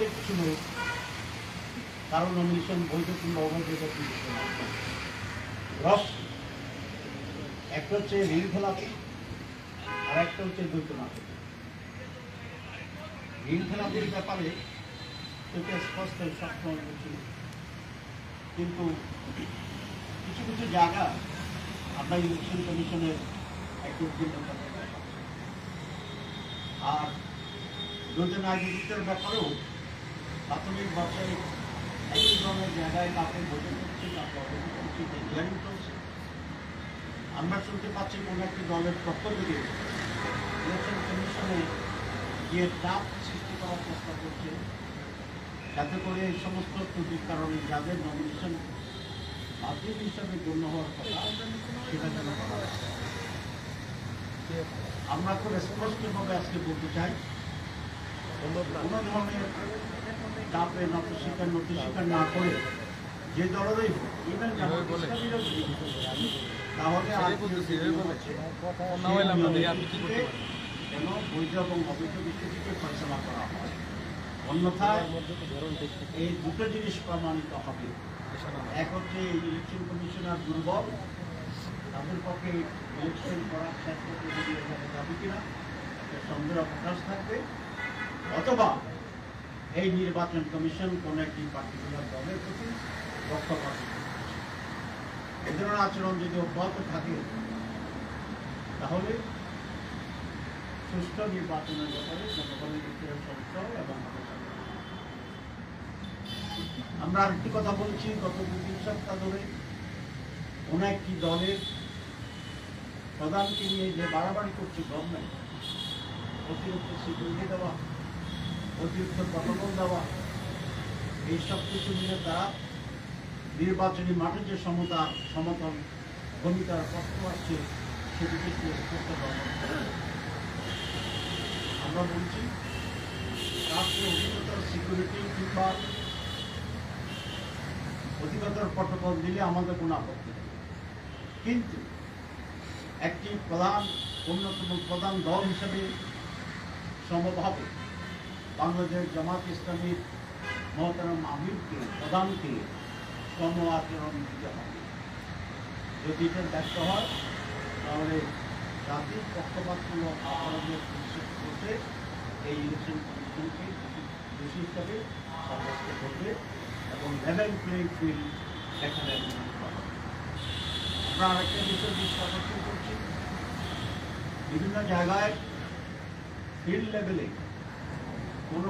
প্রত্যেক সময় কারো নমিনেশন বৈধ কিংবা অবৈধ রস একটা হচ্ছে ঋণ খেলাপি আর একটা হচ্ছে দ্বৈত নাটক। ঋণ খেলাপির ব্যাপারে এটা স্পষ্ট সবসময় বলছিল, কিন্তু কিছু কিছু জায়গা আমরা ইলেকশন কমিশনের একটু ভিন্নতা দেখা পাচ্ছি। আর দ্বৈত নাগরিকদের ব্যাপারেও প্রাথমিক পর্যায়ে একই ধরনের জায়গায় কাউকে ভোটে করছে, কাউকে অবৈধ করছে, হিয়ারিং চলছে। আমরা শুনতে পাচ্ছি কোনো একটি দলের পক্ষ থেকে ইলেকশন কমিশনে গিয়ে চাপ সৃষ্টি করার চেষ্টা করছে, যাতে করে এই সমস্ত ত্রুটির কারণে যাদের নমিনেশন বাতিল হিসাবে গণ্য হওয়ার কথা সেটা যেন করা হয়। আমরা খুব স্পষ্টভাবে আজকে বলতে চাই, কোনো ধরনের চাপে নতস্বীকার না করে যে দলেরই ইভেন তাহলে যেন বৈধ এবং অবৈধ ভিত্তিতে ফয়সলা করা হয়। অন্যথায় এই দুটো জিনিস প্রমাণিত হবে। এক হচ্ছে ইলেকশন কমিশনার দুর্বল, তাদের পক্ষে ইলেকশন করার শেষ করতে যাবে কিনা সন্দেহ প্রকাশ থাকবে, অথবা এই নির্বাচন কমিশন কোন একটি পার্টিকুলার দলের প্রতি পক্ষপাত এ ধরনের আচরণ যদি অব্যাহত থাকে তাহলে সুষ্ঠু নির্বাচনের ব্যাপারে জনগণের ভিতরে সংশয় এবং আমরা আরেকটি কথা বলছি, গত 2-3 সপ্তাহ ধরে কোন একটি দলের প্রধানকে নিয়ে যে বাড়াবাড়ি করছে গভর্নমেন্ট, অতিরিক্ত সিকিউরিটি দেওয়া, অতিরিক্ত প্রটোকল দেওয়া, এই সব কিছু নিয়ে তারা নির্বাচনী মাঠে যে সমতল ভূমিকার প্রশ্ন আসছে সেটিকে স্পষ্ট আমরা বলছি রাষ্ট্রের অধিকতর সিকিউরিটি কিংবা অধিকতর প্রটোকল দিলে আমাদের কোনো আপত্তি নেই, কিন্তু একটি অন্যতম প্রধান দল হিসেবে সম্ভবভাবে বাংলাদেশ জামাত ইসলামীর মহতারাম আমিরকে প্রধানকে সম আচরণ দিতে হবে। যদি এটা ব্যর্থ হয় তাহলে জাতির পক্ষপাতমূলক আচরণের নিষেধ করতে এই ইলেকশন কমিশনকে দোষী হিসাবে সাব্যস্ত করবে এবং লেভেল প্লেইং ফিল্ড সেখানে আমরা আরেকটা বিষয় বিশ্বাস করছি, বিভিন্ন জায়গায় ফিল্ড লেভেলে কোনো